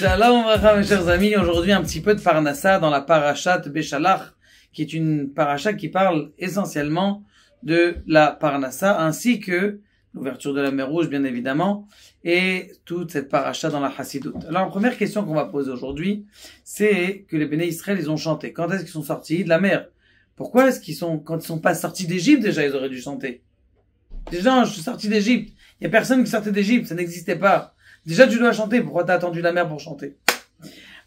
Shalom Bracha, mes chers amis. Aujourd'hui, un petit peu de Parnassa dans la Parashat Beshalach, qui est une Parashat qui parle essentiellement de la Parnassa, ainsi que l'ouverture de la mer Rouge, bien évidemment, et toute cette Parashat dans la Hassidout. Alors, la première question qu'on va poser aujourd'hui, c'est que les Béné Israël, ils ont chanté. Quand est-ce qu'ils sont sortis de la mer? Pourquoi est-ce qu'ils sont, quand ils sont pas sortis d'Égypte, déjà, ils auraient dû chanter? Déjà, je suis sorti d'Égypte. Il y a personne qui sortait d'Égypte, ça n'existait pas. Déjà, tu dois chanter. Pourquoi t'as attendu la mer pour chanter?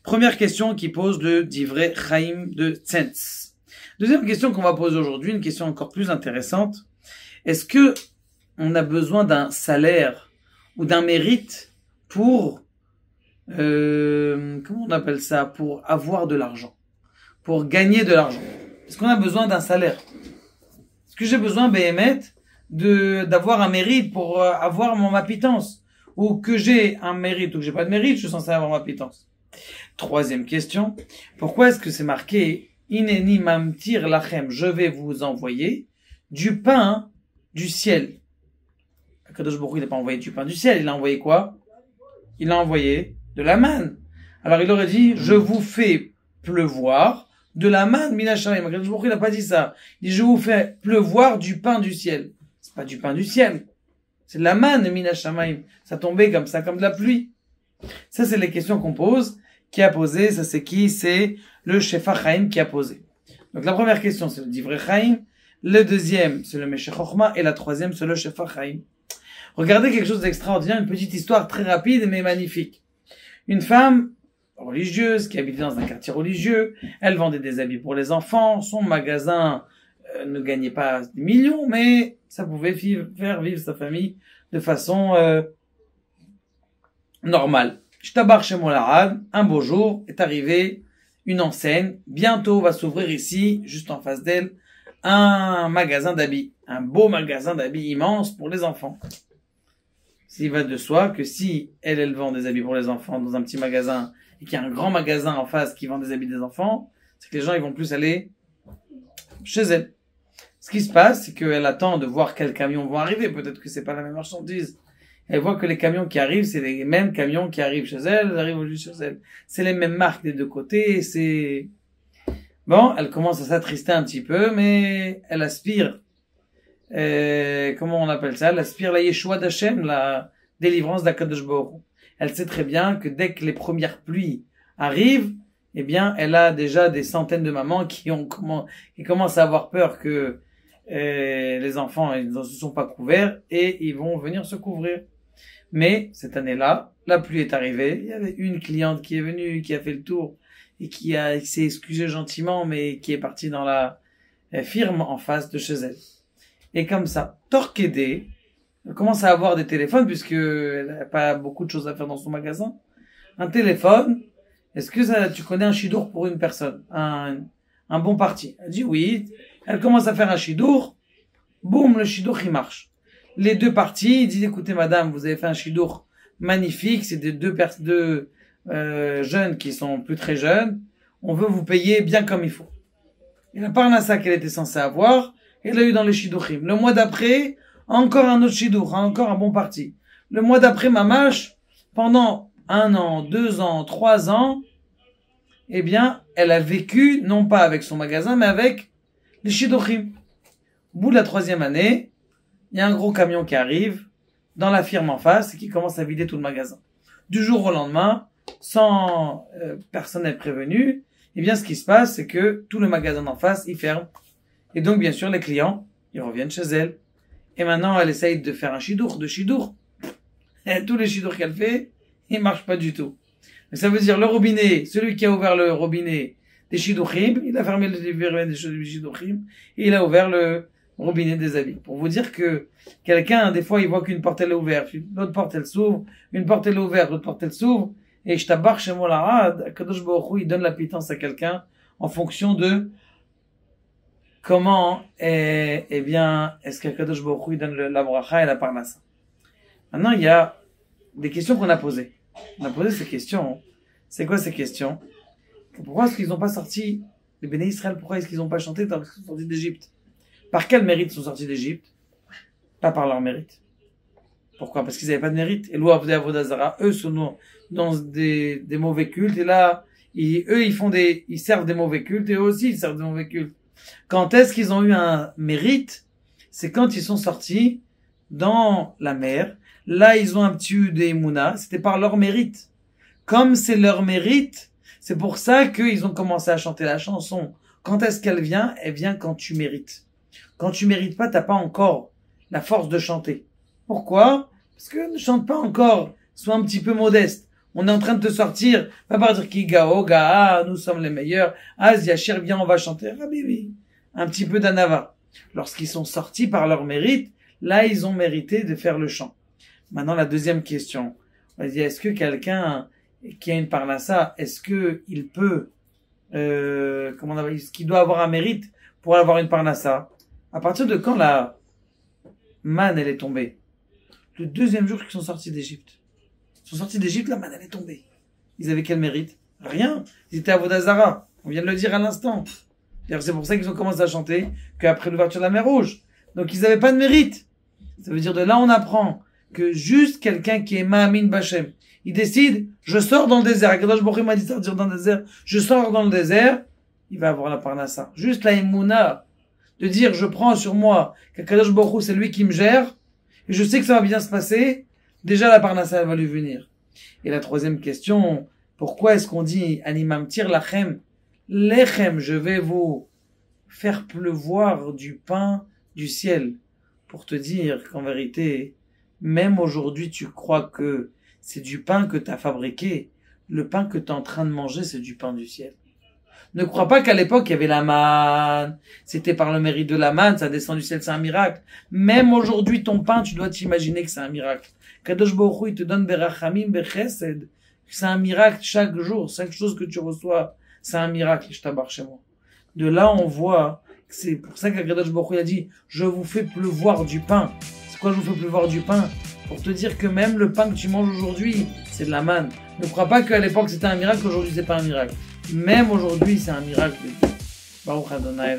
Première question qui pose le Divrei Chaim de Tzentz. Deuxième question qu'on va poser aujourd'hui, une question encore plus intéressante. Est-ce que on a besoin d'un salaire ou d'un mérite pour, comment on appelle ça? Pour avoir de l'argent. Pour gagner de l'argent. Est-ce qu'on a besoin d'un salaire? Est-ce que j'ai besoin, Béhémet, d'avoir un mérite pour avoir ma pitance? Ou que j'ai un mérite ou que j'ai pas de mérite, je suis censé avoir ma pitance. Troisième question. Pourquoi est-ce que c'est marqué Ineni mamtir lachem, je vais vous envoyer du pain du ciel? Kadosh Baruch Hu, il n'a pas envoyé du pain du ciel, il a envoyé quoi? Il a envoyé de la manne. Alors il aurait dit, je vous fais pleuvoir de la manne minashamayim. Kadosh Baruch Hu, il n'a pas dit ça. Il dit, je vous fais pleuvoir du pain du ciel. C'est pas du pain du ciel. C'est de la manne minashamayim. Ça tombait comme ça, comme de la pluie. Ça, c'est les questions qu'on pose. Qui a posé? Ça, c'est qui? C'est le Shefa Chaim qui a posé. Donc, la première question, c'est le Divrei Chaim. Le deuxième, c'est le Meshech Chochma. Et la troisième, c'est le Shefa Chaim. Regardez quelque chose d'extraordinaire, une petite histoire très rapide mais magnifique. Une femme religieuse qui habitait dans un quartier religieux. Elle vendait des habits pour les enfants. Son magasin ne gagnait pas des millions, mais ça pouvait faire vivre sa famille de façon normale. Shtabar chez Molarad, un beau jour, est arrivé une enseigne. Bientôt va s'ouvrir ici, juste en face d'elle, un magasin d'habits. Un beau magasin d'habits immense pour les enfants. S'il va de soi que si elle vend des habits pour les enfants dans un petit magasin et qu'il y a un grand magasin en face qui vend des habits des enfants, c'est que les gens ils vont plus aller chez elle. Ce qui se passe, c'est qu'elle attend de voir quels camions vont arriver. Peut-être que c'est pas la même marchandise. Elle voit que les camions qui arrivent, c'est les mêmes camions qui arrivent chez elle, ils arrivent juste chez elle. C'est les mêmes marques des deux côtés, c'est... Bon, elle commence à s'attrister un petit peu, mais elle aspire, comment on appelle ça? Elle aspire la Yeshua d'Hachem, la délivrance d'Akadosh Baruch Hu. Elle sait très bien que dès que les premières pluies arrivent, eh bien, elle a déjà des centaines de mamans qui commencent à avoir peur que les enfants ils ne se sont pas couverts et ils vont venir se couvrir. Mais cette année-là, la pluie est arrivée. Il y avait une cliente qui est venue, qui a fait le tour et qui s'est excusée gentiment, mais qui est partie dans la firme en face de chez elle. Et comme ça, Torquédé, elle commence à avoir des téléphones puisqu'elle n'a pas beaucoup de choses à faire dans son magasin. Un téléphone. Est-ce que tu connais un chidour pour une personne? Un bon parti? Elle dit oui. Elle commence à faire un chidour. Boum, le chidour, il marche. Les deux parties, ils disent, écoutez, madame, vous avez fait un chidour magnifique. C'est des deux jeunes qui sont plus très jeunes. On veut vous payer bien comme il faut. Et la parnassa qu'elle était censée avoir, elle a eu dans les chidourim. Le mois d'après, encore un autre chidour, encore un bon parti. Le mois d'après, mamache, pendant 1 an, 2 ans, 3 ans, eh bien, elle a vécu, non pas avec son magasin, mais avec les shidduchim. Au bout de la 3e année, il y a un gros camion qui arrive dans la firme en face et qui commence à vider tout le magasin. Du jour au lendemain, sans personnel prévenu, eh bien, ce qui se passe, c'est que tout le magasin d'en face, il ferme. Et donc, bien sûr, les clients, ils reviennent chez elle. Et maintenant, elle essaye de faire un chidour, Et tous les chidours qu'elle fait, ils marchent pas du tout. Mais ça veut dire le robinet, celui qui a ouvert le robinet des shidduchim, il a fermé le robinet des shidduchim, et il a ouvert le robinet des habits. Pour vous dire que quelqu'un, des fois, il voit qu'une porte elle est ouverte, l'autre porte elle s'ouvre, une porte elle est ouverte, l'autre porte elle s'ouvre, et Shtabar chez Molarad, Kadosh Baruch Hu, il donne la pitance à quelqu'un en fonction de comment, eh bien, est-ce que Kadosh Baruch Hu, il donne la bracha et la parnassa. Maintenant, il y a des questions qu'on a posées. On a posé ces questions. C'est quoi ces questions? Pourquoi est-ce qu'ils n'ont pas sorti les Béné Israël? Pourquoi est-ce qu'ils n'ont pas chanté tant qu'ils sont sortis d'Égypte? Par quel mérite ils sont sortis d'Égypte? Pas par leur mérite. Pourquoi? Parce qu'ils n'avaient pas de mérite. Et l'Ouavdé Avodazara, eux sont dans des mauvais cultes. Et là, ils servent des mauvais cultes et eux aussi ils servent des mauvais cultes. Quand est-ce qu'ils ont eu un mérite? C'est quand ils sont sortis dans la mer. Là, ils ont un petit eu des Mouna. C'était par leur mérite. Comme c'est leur mérite, c'est pour ça qu'ils ont commencé à chanter la chanson. Quand est-ce qu'elle vient? Elle vient quand tu mérites. Quand tu mérites pas, t'as pas encore la force de chanter. Pourquoi? Parce que ne chante pas encore. Sois un petit peu modeste. On est en train de te sortir. Va pas dire qui gao, ga, nous sommes les meilleurs. Ah, Yachir, viens, on va chanter. Ah, bibi. Un petit peu d'anava. Lorsqu'ils sont sortis par leur mérite, là, ils ont mérité de faire le chant. Maintenant, la deuxième question. On va dire, est-ce que quelqu'un qui a une parnassa, est-ce que il peut, est-ce qu'il doit avoir un mérite pour avoir une parnassa? À partir de quand la manne, elle est tombée? Le deuxième jour qu'ils sont sortis d'Égypte. Ils sont sortis d'Égypte, la manne, elle est tombée. Ils avaient quel mérite? Rien. Ils étaient à Vodazara. On vient de le dire à l'instant. C'est pour ça qu'ils ont commencé à chanter qu'après l'ouverture de la mer Rouge. Donc ils n'avaient pas de mérite. Ça veut dire de là on apprend que juste quelqu'un qui est Ma'amin Bachem, il décide, je sors dans le désert. Akadosh Baruch Hu m'a dit de sortir dans le désert. Je sors dans le désert, il va avoir la parnassa. Juste la Emouna, de dire je prends sur moi qu'Akadosh Baruch Hu c'est lui qui me gère, et je sais que ça va bien se passer, déjà la parnassa elle va lui venir. Et la troisième question, pourquoi est-ce qu'on dit Animam tir lachem, lechem, je vais vous faire pleuvoir du pain du ciel, pour te dire qu'en vérité, même aujourd'hui tu crois que c'est du pain que tu as fabriqué, le pain que tu es en train de manger c'est du pain du ciel. Ne crois pas qu'à l'époque il y avait la manne, c'était par le mérite de la manne, ça descend du ciel, c'est un miracle. Même aujourd'hui ton pain, tu dois t'imaginer que c'est un miracle. Kadosh Baruch Hu, il te donne berachamim, bechesed, c'est un miracle chaque jour, chaque chose que tu reçois, c'est un miracle, je t'abarre chez moi. De là on voit, c'est pour ça qu'Akadosh Baruch Hu a dit, je vous fais pleuvoir du pain. C'est quoi je vous fais pleuvoir du pain? Pour te dire que même le pain que tu manges aujourd'hui, c'est de la manne. Ne crois pas qu'à l'époque c'était un miracle, aujourd'hui c'est pas un miracle. Même aujourd'hui, c'est un miracle de Dieu. Baruch Adonai.